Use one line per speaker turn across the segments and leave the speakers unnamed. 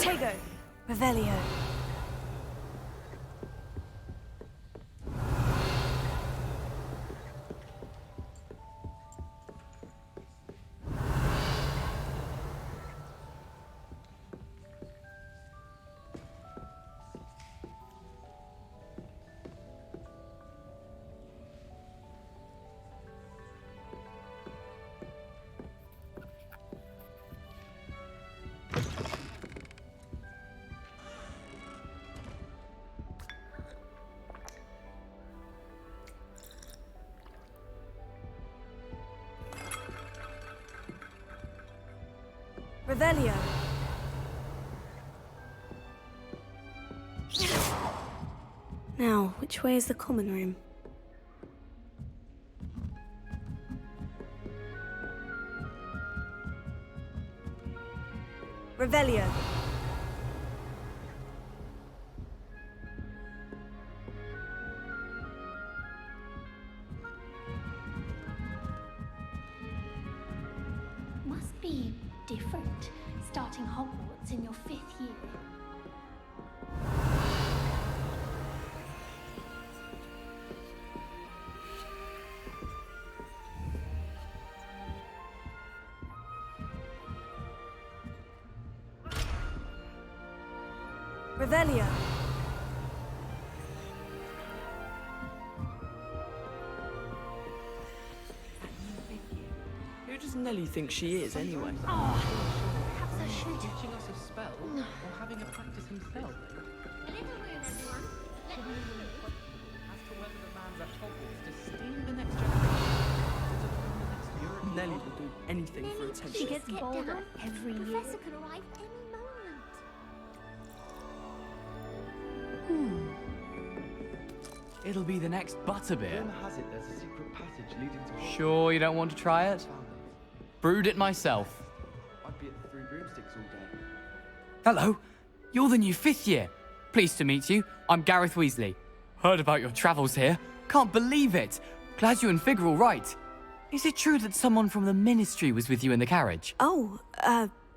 Protego. Revelio. Revelio. Now, which way is the common room? Revelio.
Must be different, starting Hogwarts in your 5th year.
Revelio.
Who does Nelly think she is, anyway?
Perhaps I should.
Teaching us a spell, or having a practice himself?
A little room, everyone. Let me through.
As to whether the man's at Hogwarts to steam the next generation,
Nelly will do anything for attention.
She gets bolder
down.
every year.
Professor could arrive any moment.
It'll be the next butterbeer.
Rumor has it there's a secret passage leading to Hogwarts.
Sure you don't want to try it?
Found it.
Brewed it myself.
I'd be at the Three Broomsticks all day.
Hello, you're the new 5th year. Pleased to meet you. I'm Gareth Weasley. Heard about your travels here. Can't believe it. Glad you and Fig are all right. Is it true that someone from the Ministry was with you in the carriage?
Oh,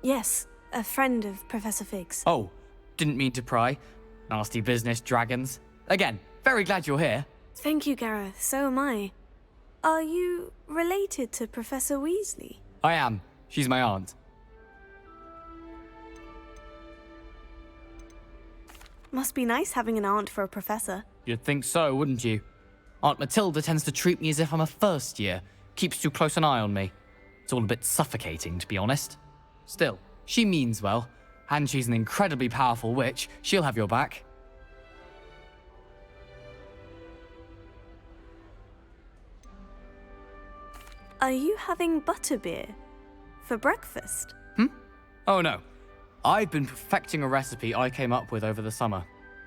yes. A friend of Professor Fig's.
Oh, didn't mean to pry. Nasty business, dragons. Again, very glad you're here.
Thank you, Gareth. So am I. Are you related to Professor Weasley?
I am. She's my aunt.
Must be nice having an aunt for a professor.
You'd think so, wouldn't you? Aunt Matilda tends to treat me as if I'm a first year. Keeps too close an eye on me. It's all a bit suffocating, to be honest. Still, she means well. And she's an incredibly powerful witch. She'll have your back.
Are you having butterbeer for breakfast?
Oh no. I've been perfecting a recipe I came up with over the summer.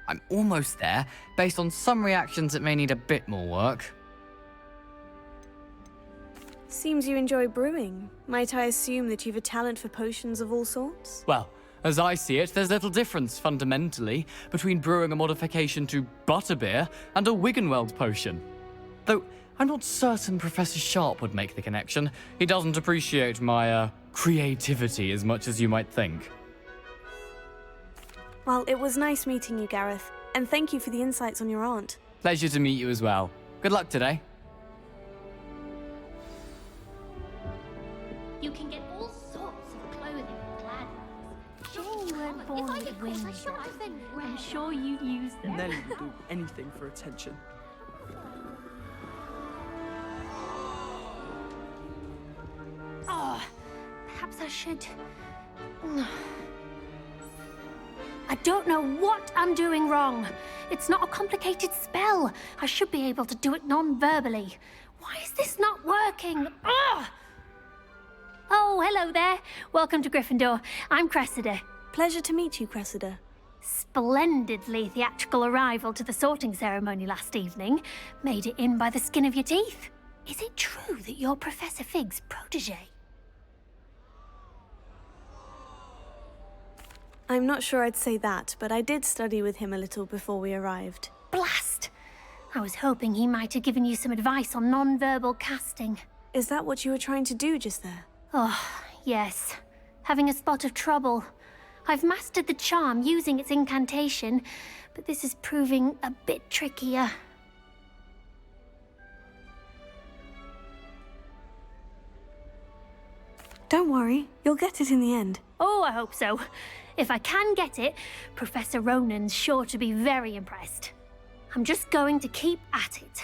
I'm almost there, based on some reactions that may need a bit more work.
Seems you enjoy brewing. Might I assume that you've a talent for potions of all sorts?
Well, as I see it, there's little difference, fundamentally, between brewing a modification to butterbeer and a Wiggenweld potion. Though, I'm not certain Professor Sharp would make the connection. He doesn't appreciate my, creativity as much as you might think.
Well, it was nice meeting you, Gareth. And thank you for the insights on your aunt.
Pleasure to meet you as well. Good luck today.
You can get all sorts of clothing and gladness.
Sure you weren't born
If I
with
could
wings.
cross, I should have been
I'm
red.
sure you'd use them.
Nelly will do anything for attention.
Oh, perhaps I should. I don't know what I'm doing wrong. It's not a complicated spell. I should be able to do it non-verbally. Why is this not working? Ugh! Oh, hello there. Welcome to Gryffindor. I'm Cressida.
Pleasure to meet you, Cressida.
Splendidly theatrical arrival to the sorting ceremony last evening. Made it in by the skin of your teeth. Is it true that you're Professor Fig's protege?
I'm not sure I'd say that, but I did study with him a little before we arrived.
Blast! I was hoping he might have given you some advice on non-verbal casting.
Is that what you were trying to do just there?
Oh, yes. Having a spot of trouble. I've mastered the charm using its incantation, but this is proving a bit trickier.
Don't worry, you'll get it in the end.
Oh, I hope so. If I can get it, Professor Ronan's sure to be very impressed. I'm just going to keep at it.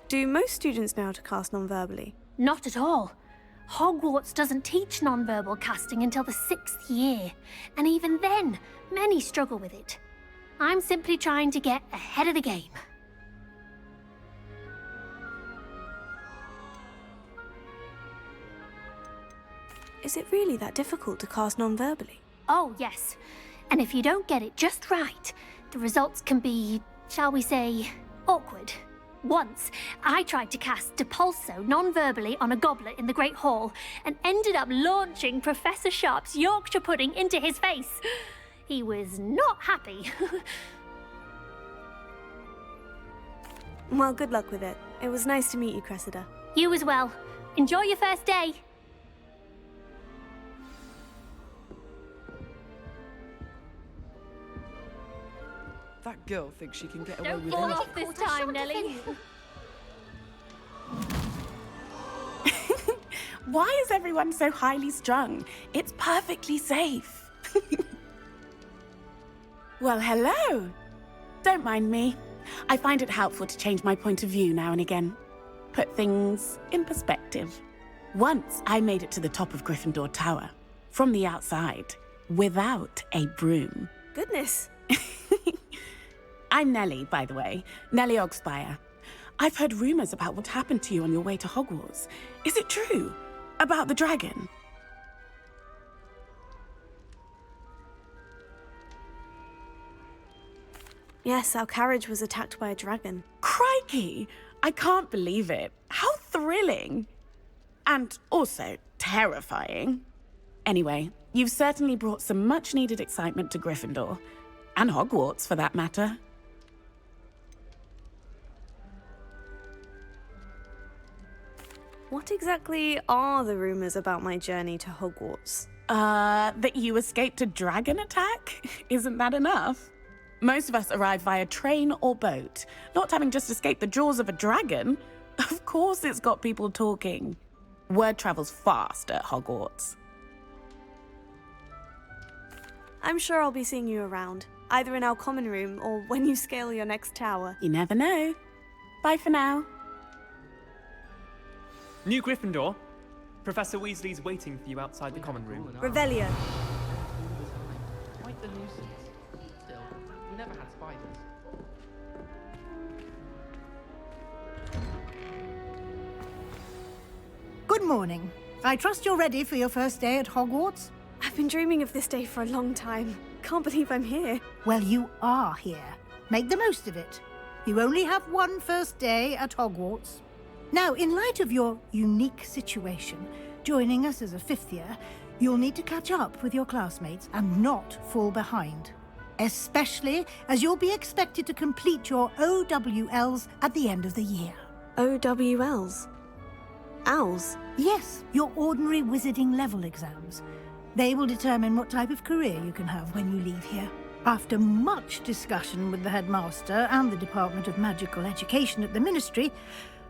Do most students know how to cast non-verbally?
Not at all. Hogwarts doesn't teach nonverbal casting until the 6th year, and even then, many struggle with it. I'm simply trying to get ahead of the game.
Is it really that difficult to cast non-verbally?
Oh, yes. And if you don't get it just right, the results can be, shall we say, awkward. Once, I tried to cast Depulso non-verbally on a goblet in the Great Hall and ended up launching Professor Sharp's Yorkshire pudding into his face. He was not happy.
Well, good luck with it. It was nice to meet you, Cressida.
You as well. Enjoy your first day.
That girl thinks she can get away
Don't
with
fall
anything.
off this time, Nellie.
Why is everyone so highly strung? It's perfectly safe. Well, hello. Don't mind me. I find it helpful to change my point of view now and again. Put things in perspective. Once I made it to the top of Gryffindor Tower, from the outside, without a broom.
Goodness.
I'm Nellie, by the way. Nellie Ogspire. I've heard rumors about what happened to you on your way to Hogwarts. Is it true? About the dragon?
Yes, our carriage was attacked by a dragon.
Crikey! I can't believe it. How thrilling! And also terrifying. Anyway, you've certainly brought some much-needed excitement to Gryffindor. And Hogwarts, for that matter.
What exactly are the rumors about my journey to Hogwarts?
That you escaped a dragon attack? Isn't that enough? Most of us arrive via train or boat, not having just escaped the jaws of a dragon. Of course it's got people talking. Word travels fast at Hogwarts.
I'm sure I'll be seeing you around, either in our common room or when you scale your next tower.
You never know. Bye for now.
New Gryffindor. Professor Weasley's waiting for you outside the common room.
Revelio.
Quite the nuisance. Still, we never had spiders.
Good morning. I trust you're ready for your first day at Hogwarts?
I've been dreaming of this day for a long time. Can't believe I'm here.
Well, you are here. Make the most of it. You only have one first day at Hogwarts. Now, in light of your unique situation, joining us as a 5th year, you'll need to catch up with your classmates and not fall behind. Especially as you'll be expected to complete your OWLs at the end of the year.
OWLs? Owls?
Yes, your ordinary wizarding level exams. They will determine what type of career you can have when you leave here. After much discussion with the headmaster and the Department of Magical Education at the Ministry,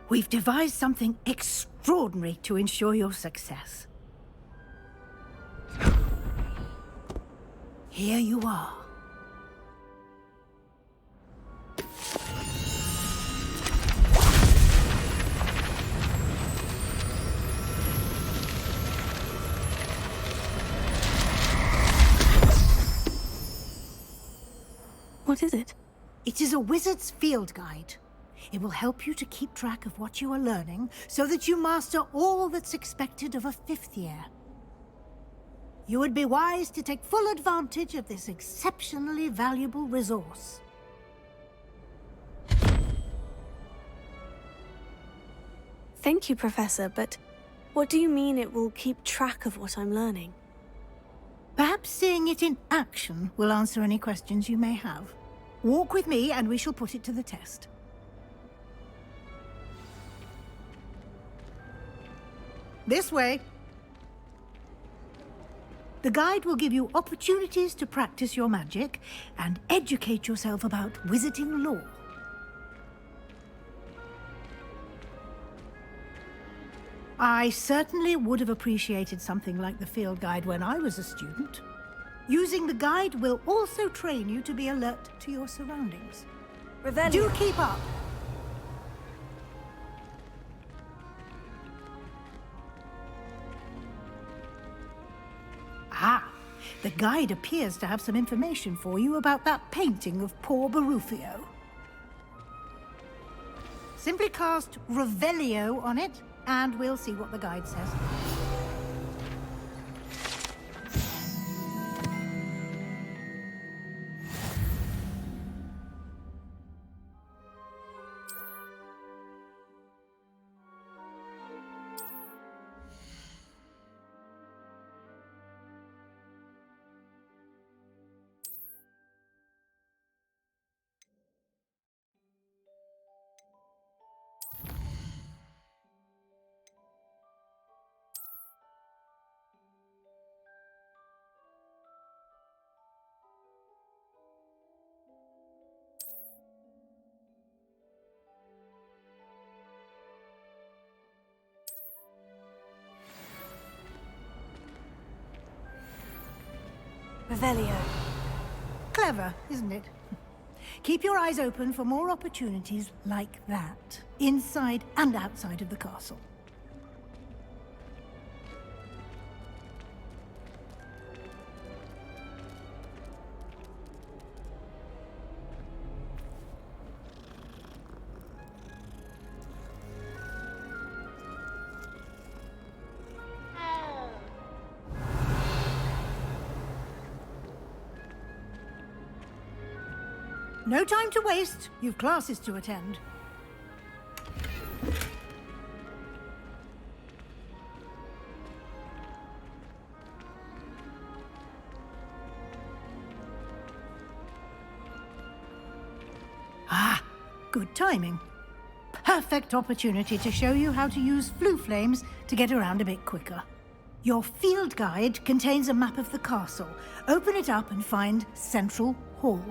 we've devised something extraordinary to ensure your success. Here you are.
What is it?
It is a wizard's field guide. It will help you to keep track of what you are learning so that you master all that's expected of a 5th year. You would be wise to take full advantage of this exceptionally valuable resource.
Thank you, Professor, but what do you mean it will keep track of what I'm learning?
Perhaps seeing it in action will answer any questions you may have. Walk with me and we shall put it to the test. This way. The guide will give you opportunities to practice your magic and educate yourself about wizarding lore. I certainly would have appreciated something like the field guide when I was a student. Using the guide will also train you to be alert to your surroundings.
Revelio.
Do keep up. Ah, the guide appears to have some information for you about that painting of poor Barufio. Simply cast Revelio on it, and we'll see what the guide says.
Revelio.
Clever, isn't it? Keep your eyes open for more opportunities like that, inside and outside of the castle. No time to waste. You've classes to attend. Ah, good timing. Perfect opportunity to show you how to use flue flames to get around a bit quicker. Your field guide contains a map of the castle. Open it up and find Central Hall.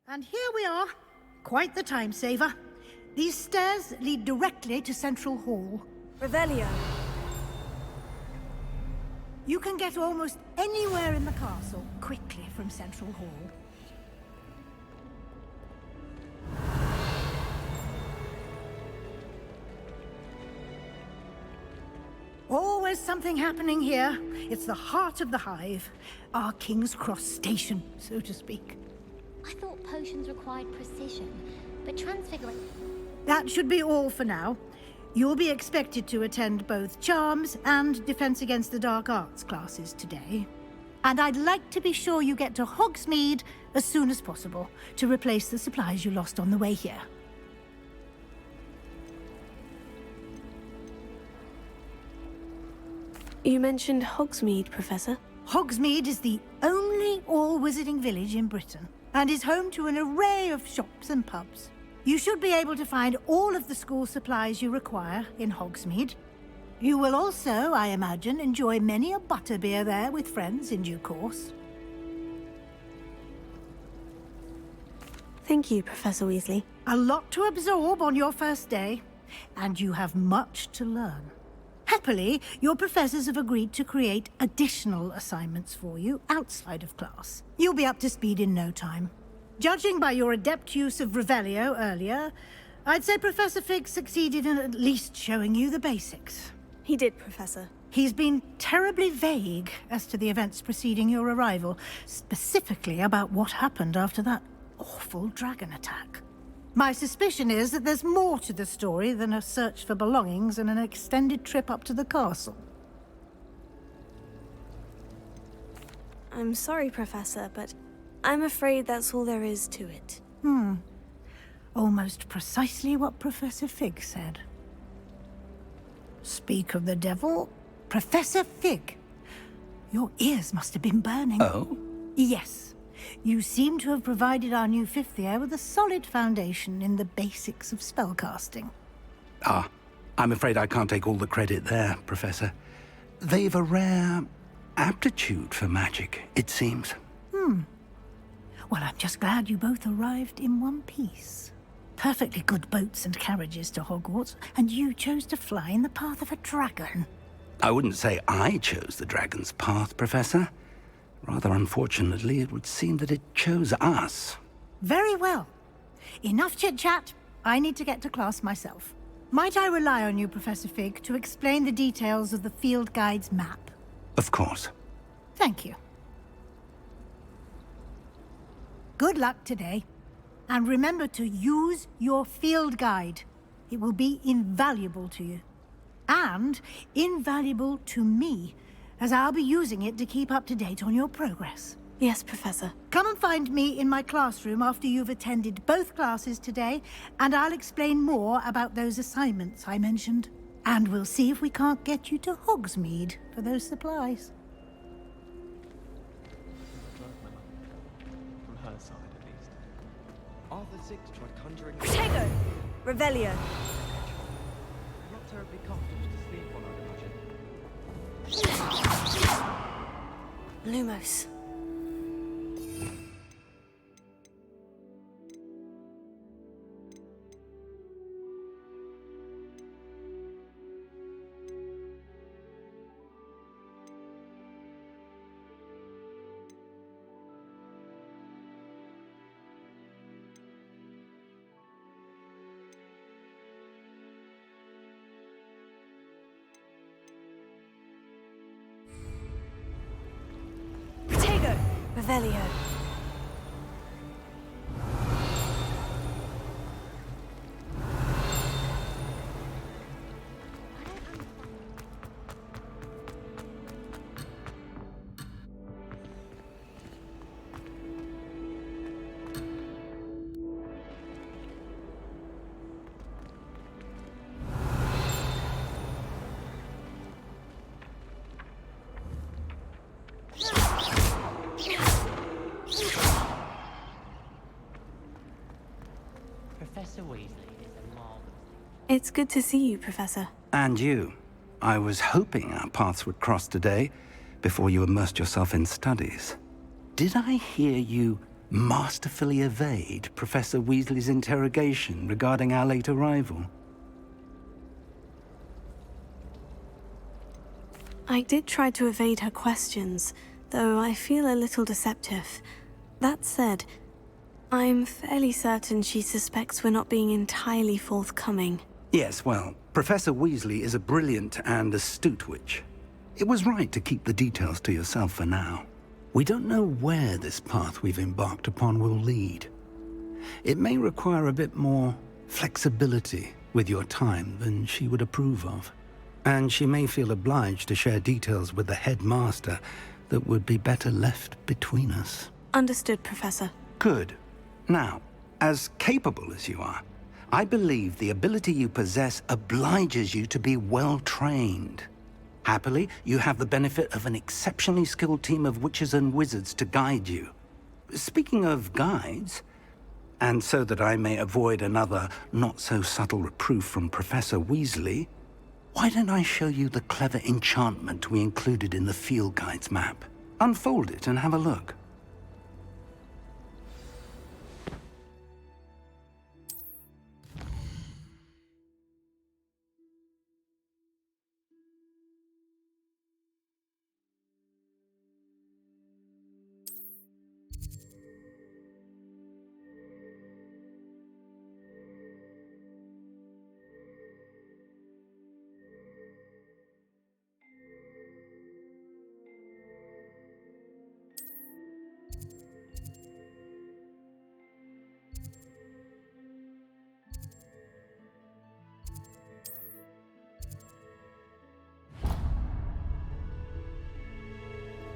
And here we are. Quite the time saver. These stairs lead directly to Central Hall.
Revelio.
You can get almost anywhere in the castle quickly from Central Hall. Always something happening here. It's the heart of the hive. Our King's Cross station, so to speak.
I thought potions required precision, but transfiguring...
That should be all for now. You'll be expected to attend both Charms and Defense Against the Dark Arts classes today. And I'd like to be sure you get to Hogsmeade as soon as possible to replace the supplies you lost on the way here.
You mentioned Hogsmeade, Professor.
Hogsmeade is the only all-wizarding village in Britain and is home to an array of shops and pubs. You should be able to find all of the school supplies you require in Hogsmeade. You will also, I imagine, enjoy many a butterbeer there with friends in due course.
Thank you, Professor Weasley.
A lot to absorb on your first day, and you have much to learn. Happily, your professors have agreed to create additional assignments for you outside of class. You'll be up to speed in no time. Judging by your adept use of Revelio earlier, I'd say Professor Fig succeeded in at least showing you the basics.
He did, Professor.
He's been terribly vague as to the events preceding your arrival, specifically about what happened after that awful dragon attack. My suspicion is that there's more to the story than a search for belongings and an extended trip up to the castle.
I'm sorry, Professor, but I'm afraid that's all there is to it.
Almost precisely what Professor Fig said. Speak of the devil, Professor Fig. Your ears must have been burning.
Oh?
Yes. You seem to have provided our new fifth year with a solid foundation in the basics of spellcasting.
Ah, I'm afraid I can't take all the credit there, Professor. They've a rare aptitude for magic, it seems.
Well, I'm just glad you both arrived in one piece. Perfectly good boats and carriages to Hogwarts, and you chose to fly in the path of a dragon.
I wouldn't say I chose the dragon's path, Professor. Rather unfortunately, it would seem that it chose us.
Very well. Enough chit-chat. I need to get to class myself. Might I rely on you, Professor Fig, to explain the details of the field guide's map?
Of course.
Thank you. Good luck today. And remember to use your field guide. It will be invaluable to you. And invaluable to me, as I'll be using it to keep up to date on your progress.
Yes, Professor.
Come and find me in my classroom after you've attended both classes today, and I'll explain more about those assignments I mentioned. And we'll see if we can't get you to Hogsmeade for those supplies.
From her side, at least.
Arthur VI tried conjuring...
Protego! Revelio.
Not terribly comfortable to sleep on, I'd imagine.
Lumos. Protego! Revelio.
Professor Weasley is a marvel.
It's good to see you, Professor.
And you. I was hoping our paths would cross today, before you immersed yourself in studies. Did I hear you masterfully evade Professor Weasley's interrogation regarding our late arrival?
I did try to evade her questions, though I feel a little deceptive. That said, I'm fairly certain she suspects we're not being entirely forthcoming.
Yes, well, Professor Weasley is a brilliant and astute witch. It was right to keep the details to yourself for now. We don't know where this path we've embarked upon will lead. It may require a bit more flexibility with your time than she would approve of. And she may feel obliged to share details with the headmaster that would be better left between us.
Understood, Professor.
Good. Now, as capable as you are, I believe the ability you possess obliges you to be well trained. Happily, you have the benefit of an exceptionally skilled team of witches and wizards to guide you. Speaking of guides, and so that I may avoid another not-so-subtle reproof from Professor Weasley, why don't I show you the clever enchantment we included in the field guide's map? Unfold it and have a look.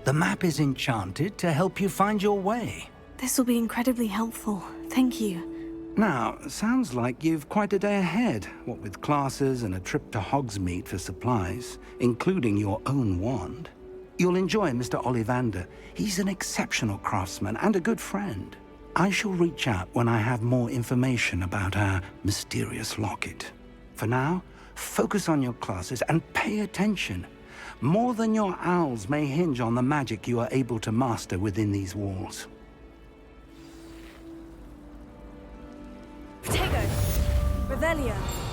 The map is enchanted to help you find your way.
This will be incredibly helpful. Thank you.
Now, sounds like you've quite a day ahead, what with classes and a trip to Hogsmeade for supplies, including your own wand. You'll enjoy Mr. Ollivander. He's an exceptional craftsman and a good friend. I shall reach out when I have more information about our mysterious locket. For now, focus on your classes and pay attention. More than your owls may hinge on the magic you are able to master within these walls.
Protego! Revelio!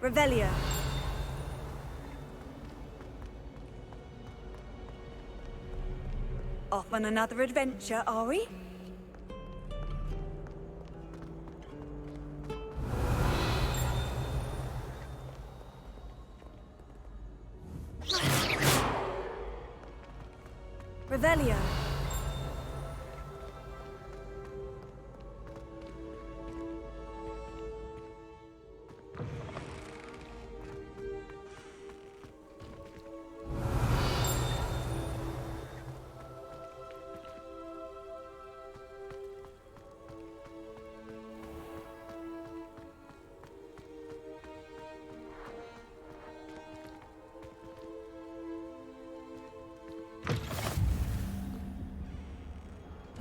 Revelio. Off on another adventure, are we? Revelio.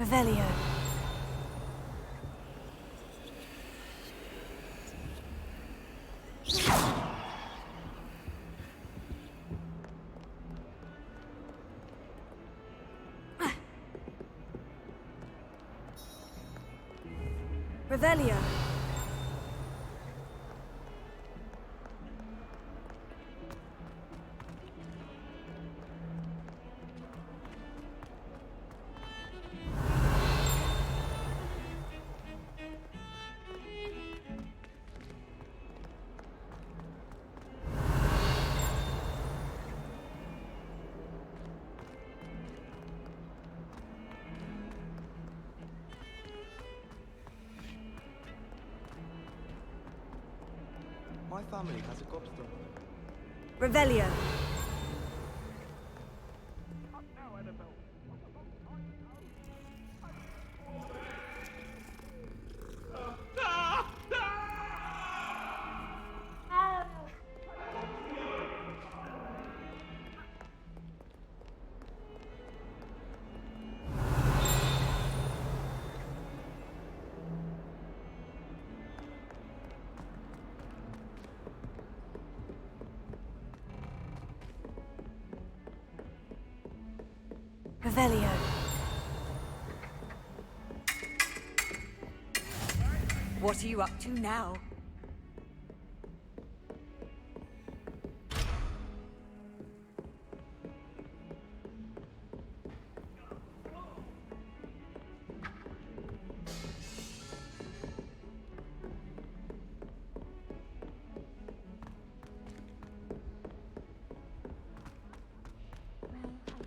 Revelio. Revelio.
My family has a gobstone.
Revelio. Revelio. What are you up to now?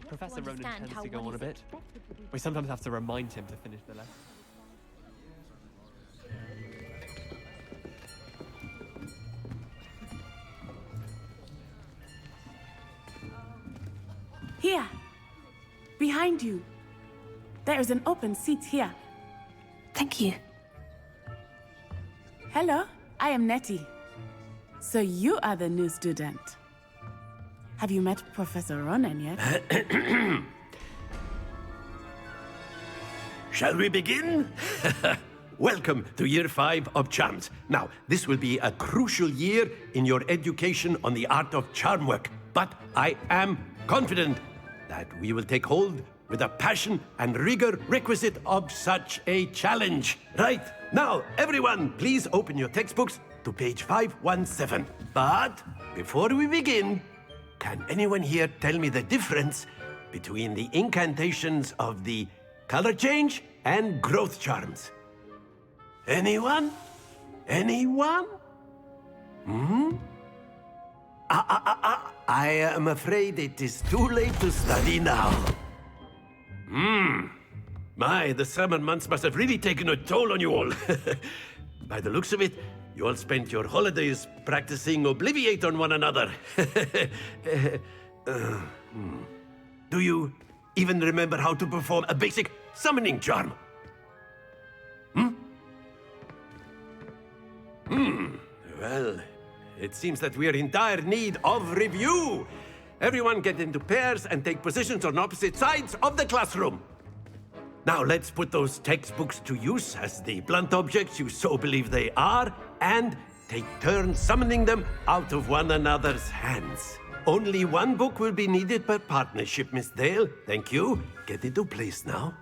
Professor Ronan tends to go on a bit. We sometimes have to remind him to finish the lesson.
Here! Behind you. There is an open seat here.
Thank you.
Hello, I am Nettie. So you are the new student. Have you met Professor Ronan yet?
Shall we begin? Welcome to Year 5 of Charms. Now, this will be a crucial year in your education on the art of charm work, but I am confident that we will take hold with the passion and rigor requisite of such a challenge. Right, now, everyone, please open your textbooks to page 517. But before we begin, can anyone here tell me the difference between the incantations of the color change and growth charms? Anyone? Anyone? I am afraid it is too late to study now. My, the summer months must have really taken a toll on you all. By the looks of it, you all spent your holidays practicing Obliviate on one another. Do you even remember how to perform a basic summoning charm? Well, it seems that we are in dire need of review. Everyone get into pairs and take positions on opposite sides of the classroom. Now let's put those textbooks to use as the blunt objects you so believe they are, and take turns summoning them out of one another's hands. Only one book will be needed per partnership, Miss Dale. Thank you. Get into place now.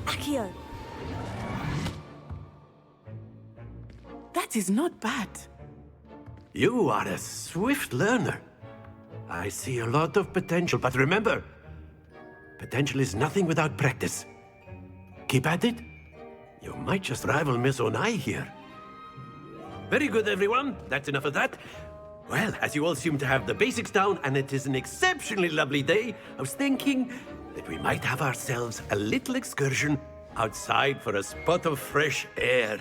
Accio.
That is not bad.
You are a swift learner. I see a lot of potential, but remember, potential is nothing without practice. Keep at it. You might just rival Miss Onai here. Very good, everyone. That's enough of that. Well, as you all seem to have the basics down, and it is an exceptionally lovely day, I was thinking that we might have ourselves a little excursion outside for a spot of fresh air.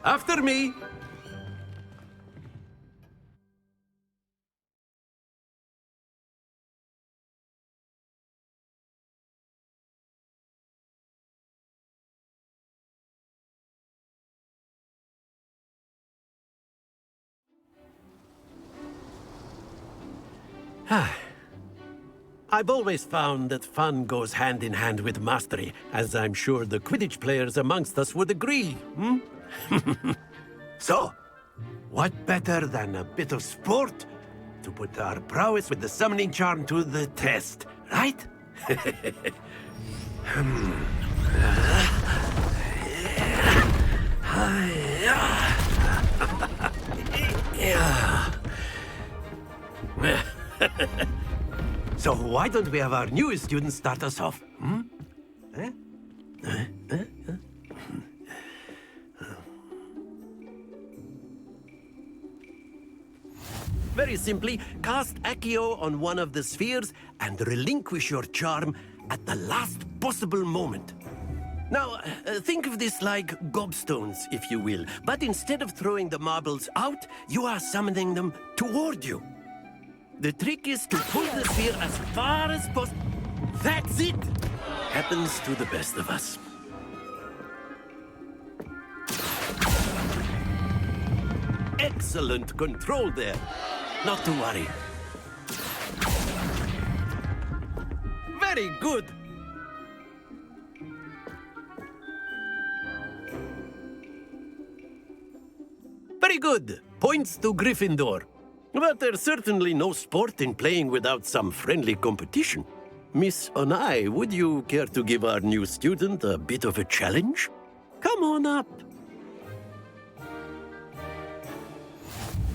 After me. I've always found that fun goes hand in hand with mastery, as I'm sure the Quidditch players amongst us would agree, hmm? So, what better than a bit of sport to put our prowess with the summoning charm to the test, right? So why don't we have our newest student start us off? Hmm? Very simply, cast Accio on one of the spheres and relinquish your charm at the last possible moment. Now, think of this like gobstones, if you will, but instead of throwing the marbles out, you are summoning them toward you. The trick is to pull the sphere as far as possible. That's it! Happens to the best of us. Excellent control there. Not to worry. Very good. Very good. Points to Gryffindor. But there's certainly no sport in playing without some friendly competition. Miss Onai, would you care to give our new student a bit of a challenge? Come on up.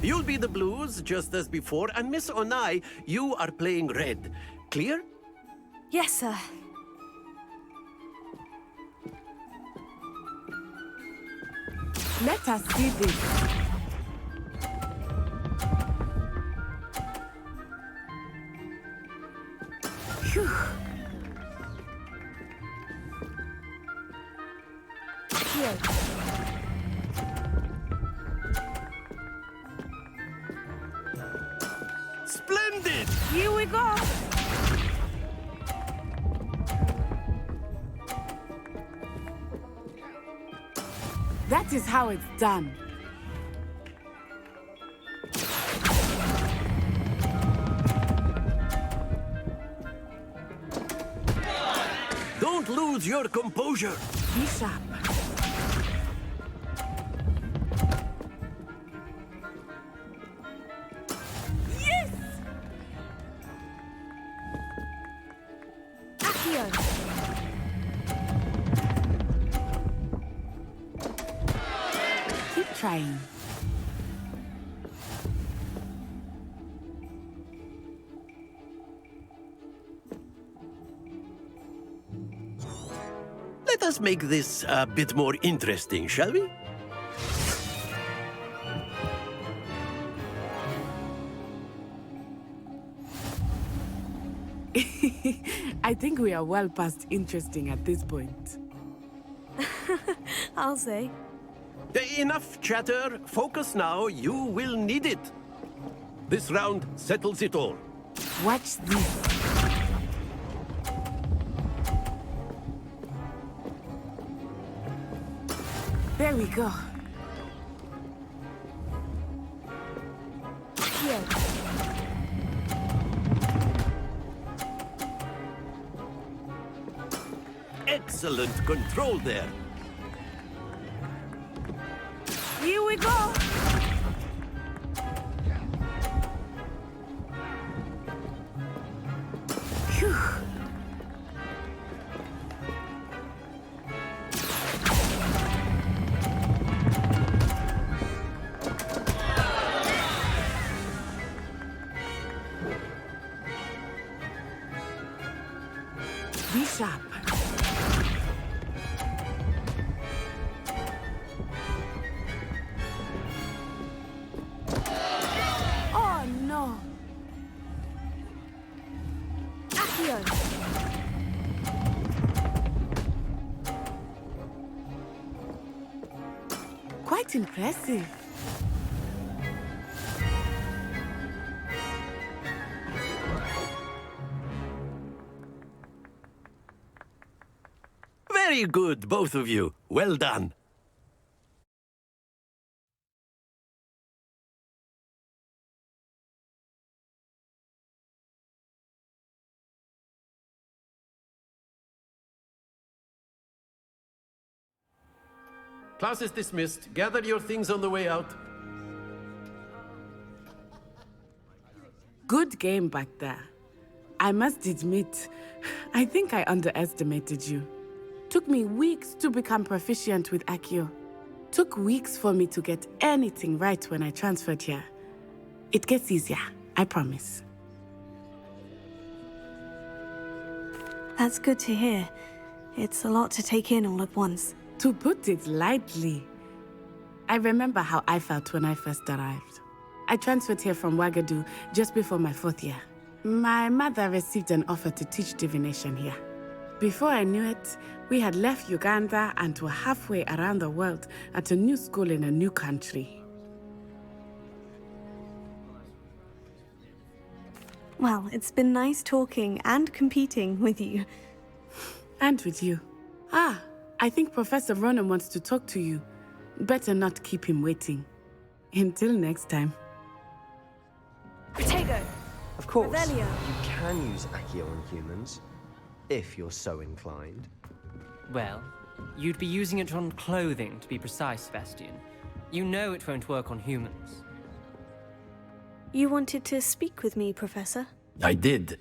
You'll be the blues, just as before, and Miss Onai, you are playing red. Clear?
Yes, sir.
Let us see this. Phew.
Here.
Splendid!
Here we go. That is how it's done.
Don't lose your composure.
Be sharp.
Yes! Accio.
Keep trying.
Let us make this a bit more interesting, shall we?
I think we are well past interesting at this point.
I'll say.
Enough chatter. Focus now. You will need it. This round settles it all.
Watch this. There we go.
Here.
Excellent control there.
Here we go. Phew. Be sharp. Oh no.
Accio.
Quite impressive.
Very good, both of you. Well done. Class is dismissed. Gather your things on the way out.
Good game back there. I must admit, I think I underestimated you. Took me weeks to become proficient with Accio. Took weeks for me to get anything right when I transferred here. It gets easier, I promise.
That's good to hear. It's a lot to take in all at once.
To put it lightly, I remember how I felt when I first arrived. I transferred here from Ouagadougou just before my 4th year. My mother received an offer to teach divination here. Before I knew it, we had left Uganda and were halfway around the world at a new school in a new country.
Well, it's been nice talking and competing with you.
And with you. Ah, I think Professor Ronan wants to talk to you. Better not keep him waiting. Until next time.
Protego!
Of course,
Revelio.
you can use Accio on humans, if you're so inclined.
Well, you'd be using it on clothing, to be precise, Sebastian. You know it won't work on humans.
You wanted to speak with me, Professor?
I did.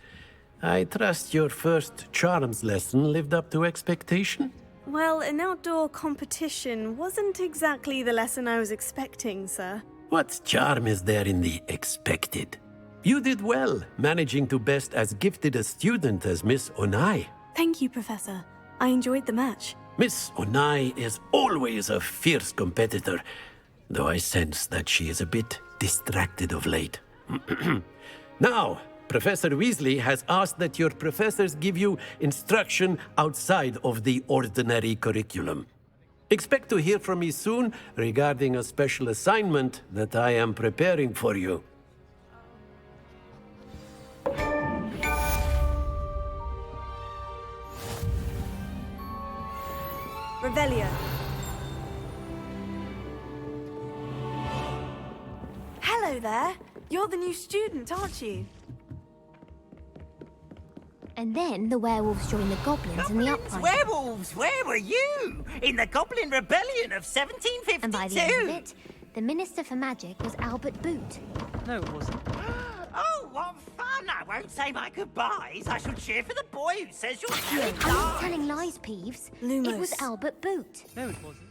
I trust your first charms lesson lived up to expectation?
Well, an outdoor competition wasn't exactly the lesson I was expecting, sir.
What charm is there in the expected? You did well, managing to best as gifted a student as Miss Onai.
Thank you, Professor. I enjoyed the match.
Miss Onai is always a fierce competitor, though I sense that she is a bit distracted of late. Now, Professor Weasley has asked that your professors give you instruction outside of the ordinary curriculum. Expect to hear from me soon regarding a special assignment that I am preparing for you.
Revelio. Hello there. You're the new student, aren't you?
And then the werewolves joined the goblins in the uprising.
Werewolves, where were you? In the Goblin Rebellion of 1752.
And by the end of it, the Minister for Magic was Albert Boot.
No, it wasn't.
Oh, what fun! I won't say my goodbyes. I shall cheer for the boy who says you're telling
I'm not
lies.
telling lies, Peeves.
Lumos.
It was Albert Boot.
No, it wasn't.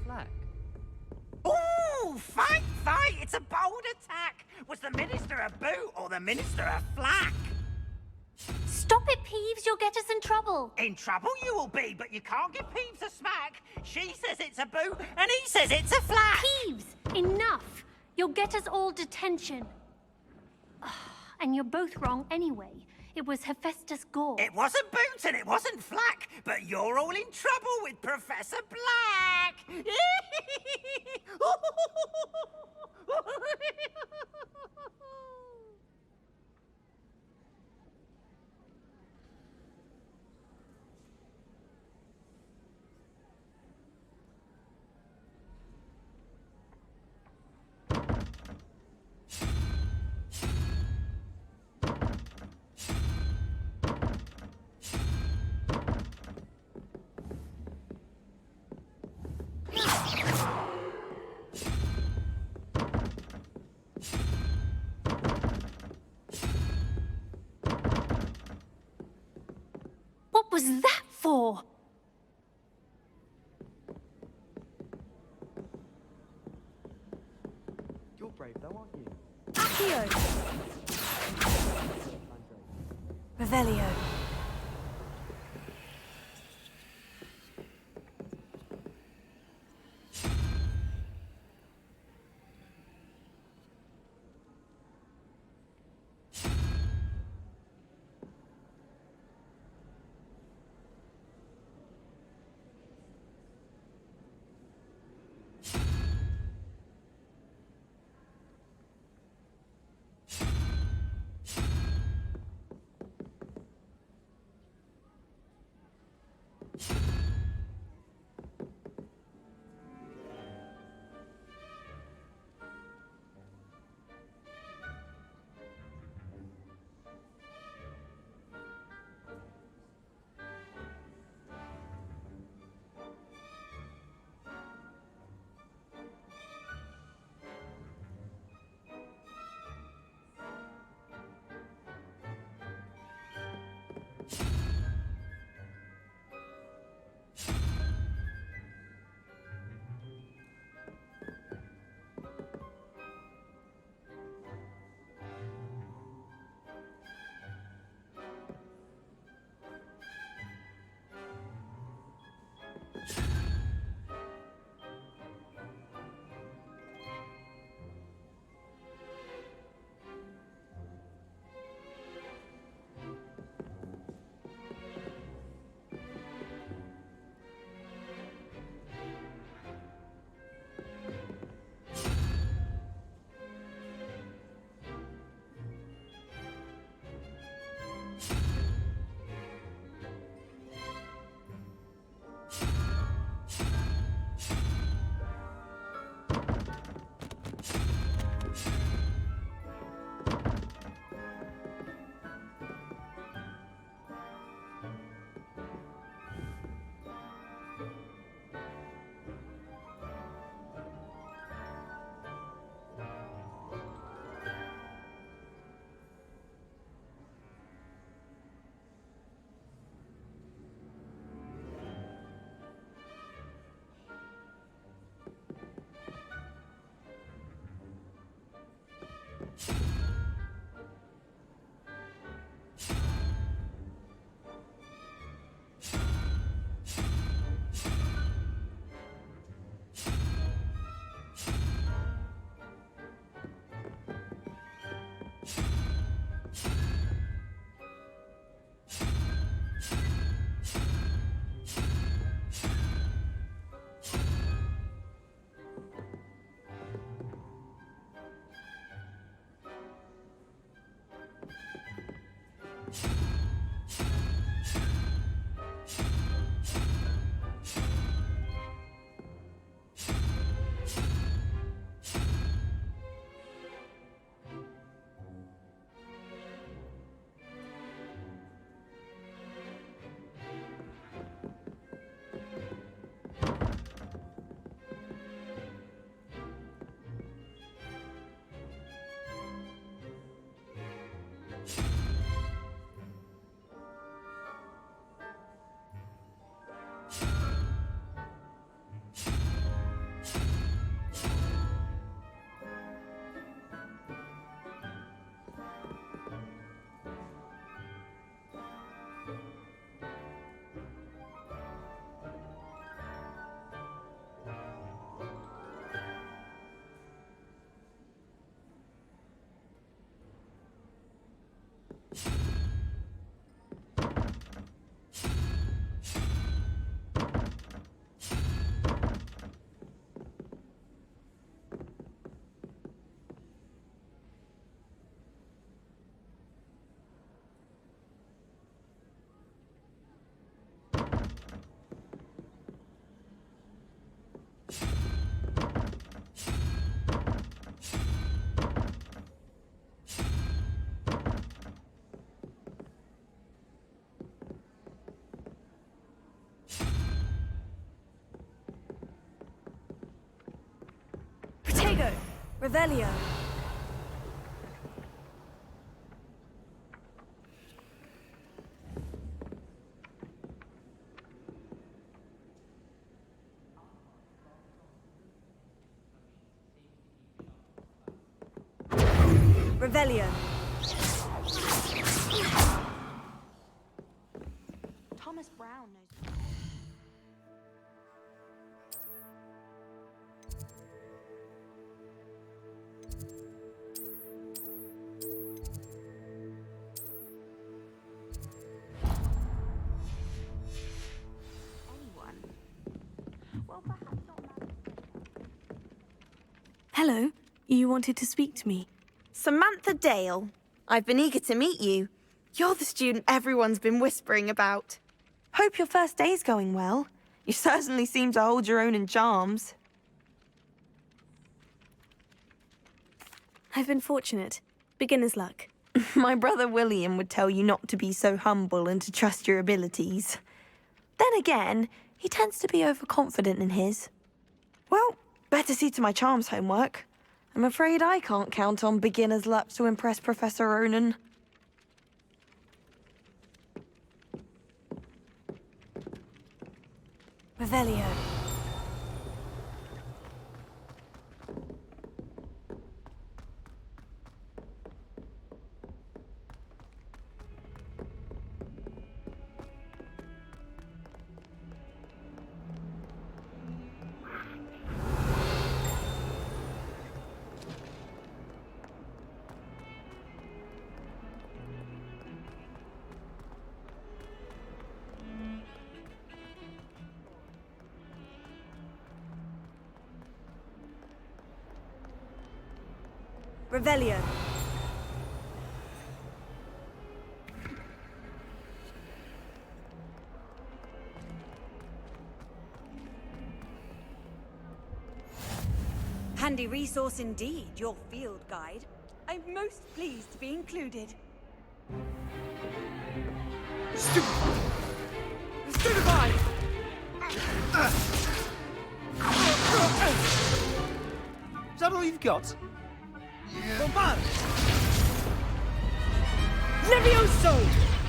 Flag.
Ooh, fight, fight! It's a bold attack. Was the Minister a boot or the Minister a flack?
Stop it, Peeves. You'll get us in trouble.
In trouble you will be, but you can't give Peeves a smack. She says it's a boot, and he says it's a flack.
Peeves, enough. You'll get us all detention. And you're both wrong anyway. It was Hephaestus Gore.
It wasn't boot and it wasn't flack, but you're all in trouble with Professor Black.
What was that for?
You're brave though, aren't you?
Accio! Revelio.
Revelio. Revelio.
Thomas Brown knows.
Hello. You wanted to speak to me?
Samantha Dale. I've been eager to meet you. You're the student everyone's been whispering about. Hope your first day's going well. You certainly seem to hold your own in charms.
I've been fortunate. Beginner's luck.
My brother William would tell you not to be so humble and to trust your abilities. Then again, he tends to be overconfident in his. Well, better see to my charms homework. I'm afraid I can't count on beginner's luck to impress Professor Ronan.
Revelio. Revelio.
Handy resource indeed, your field guide. I'm most pleased to be included.
Stupefy!
Is that all you've got? Bombard!
Levioso!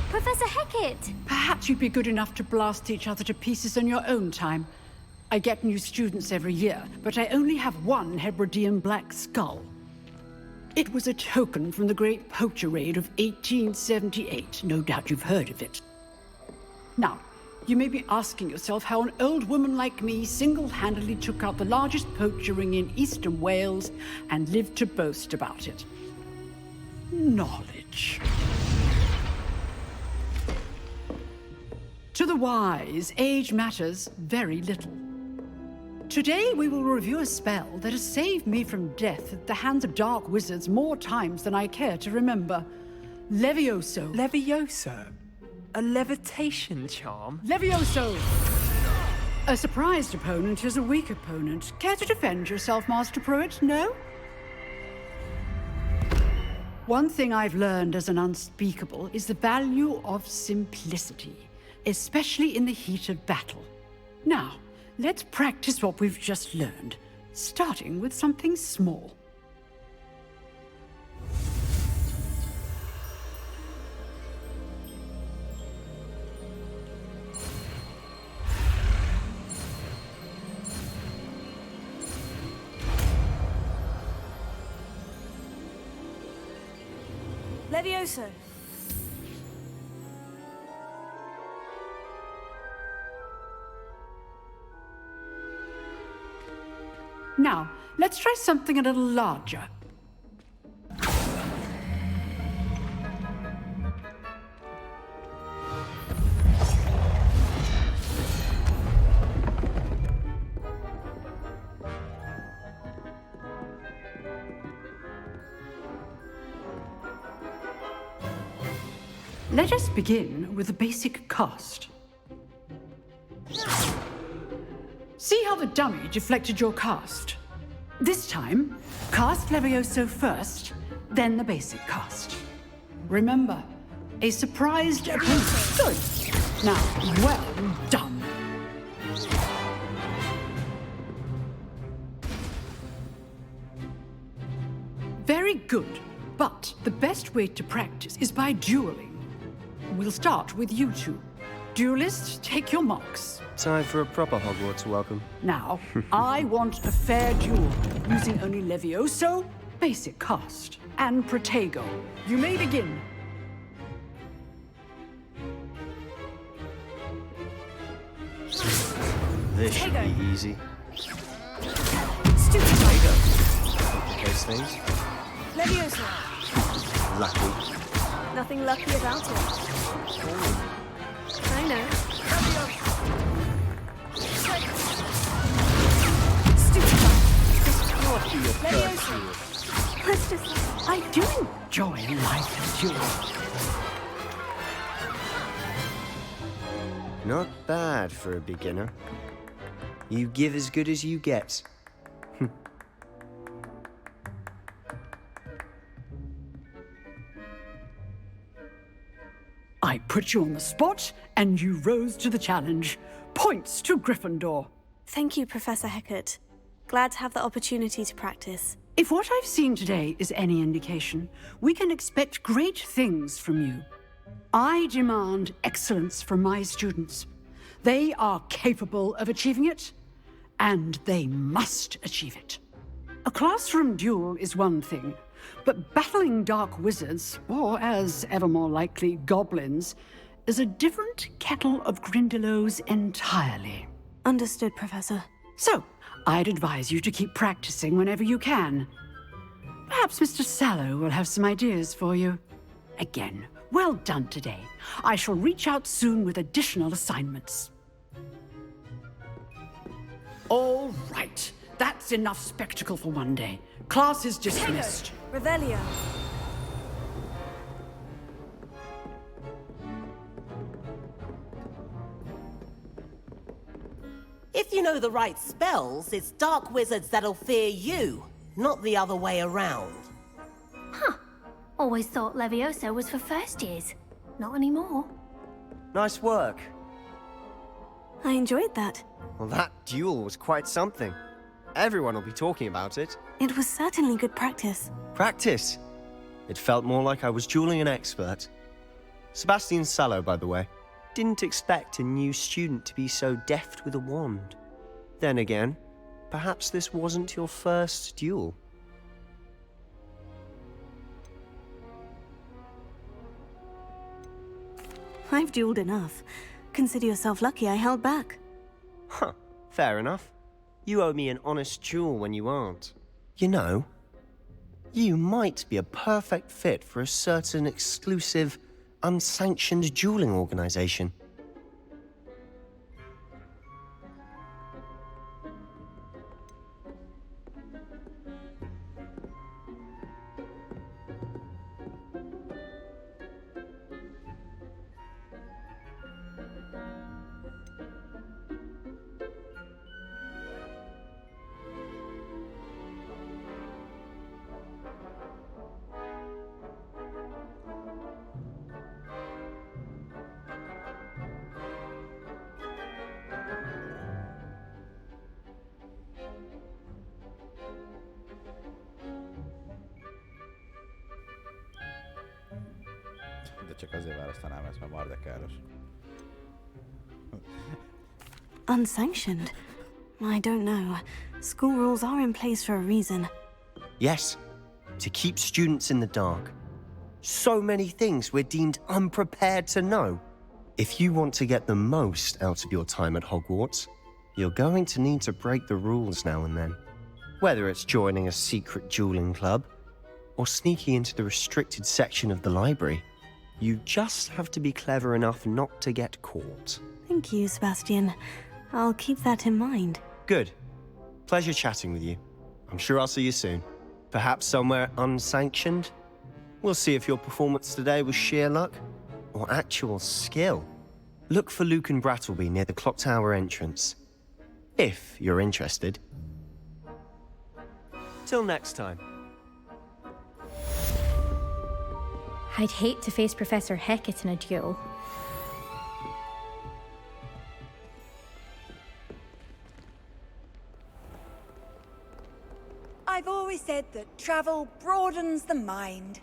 Professor Hecat!
Perhaps you'd be good enough to blast each other to pieces in your own time. I get new students every year, but I only have one Hebridean black skull. It was a token from the Great Poacher Raid of 1878. No doubt you've heard of it. Now, you may be asking yourself how an old woman like me single-handedly took out the largest poacher ring in eastern Wales and lived to boast about it. Knowledge. To the wise, age matters very little. Today we will review a spell that has saved me from death at the hands of dark wizards more times than I care to remember. Levioso.
Levioso? A levitation charm?
Levioso! A surprised opponent is a weak opponent. Care to defend yourself, Master Pruitt? No? One thing I've learned as an unspeakable is the value of simplicity, especially in the heat of battle. Now, let's practice what we've just learned, starting with something small.
Levioso.
Now, let's try something a little larger. Let us begin with the basic cast. See how the dummy deflected your cast? This time, cast Levioso first, then the basic cast. Remember, a surprised opponent. Good. Now, well done. Very good, but the best way to practice is by dueling. We'll start with you two. Duelists, take your marks.
Time for a proper Hogwarts welcome.
Now, I want a fair duel, using only Levioso, basic cast, and Protego. You may begin.
This should be easy.
Stupid.
Complicates things.
Levioso.
Lucky.
Nothing lucky about it. I know. Stupid.
This can't be your first duel.
Let's just...
I do enjoy life duel.
Not bad for a beginner. You give as good as you get.
I put you on the spot, and you rose to the challenge. Points to Gryffindor.
Thank you, Professor Hecat. Glad to have the opportunity to practice.
If what I've seen today is any indication, we can expect great things from you. I demand excellence from my students. They are capable of achieving it, and they must achieve it. A classroom duel is one thing, but battling dark wizards, or as ever more likely, goblins, is a different kettle of Grindylows entirely.
Understood, Professor.
So, I'd advise you to keep practicing whenever you can. Perhaps Mr. Sallow will have some ideas for you. Again, well done today. I shall reach out soon with additional assignments. All right. That's enough spectacle for one day. Class is dismissed.
Revelio.
If you know the right spells, it's dark wizards that'll fear you, not the other way around.
Huh. Always thought Levioso was for first years. Not anymore.
Nice work.
I enjoyed that.
Well, that duel was quite something. Everyone will be talking about it.
It was certainly good practice.
Practice? It felt more like I was dueling an expert. Sebastian Sallow, by the way. Didn't expect a new student to be so deft with a wand. Then again, perhaps this wasn't your first duel.
I've dueled enough. Consider yourself lucky I held back.
Huh, fair enough. You owe me an honest duel when you aren't. You know, you might be a perfect fit for a certain exclusive, unsanctioned dueling organization.
de csak azért választanám ezt, mert marha káros.
Unsanctioned? I don't know. School rules are in place for a reason.
Yes, to keep students in the dark. So many things we're deemed unprepared to know. If you want to get the most out of your time at Hogwarts, you're going to need to break the rules now and then. Whether it's joining a secret dueling club, or sneaking into the restricted section of the library, you just have to be clever enough not to get caught.
Thank you, Sebastian. I'll keep that in mind.
Good. Pleasure chatting with you. I'm sure I'll see you soon. Perhaps somewhere unsanctioned? We'll see if your performance today was sheer luck or actual skill. Look for Luke and Brattleby near the clock tower entrance. If you're interested. Till next time.
I'd hate to face Professor Hecat in a duel.
I've always said that travel broadens the mind.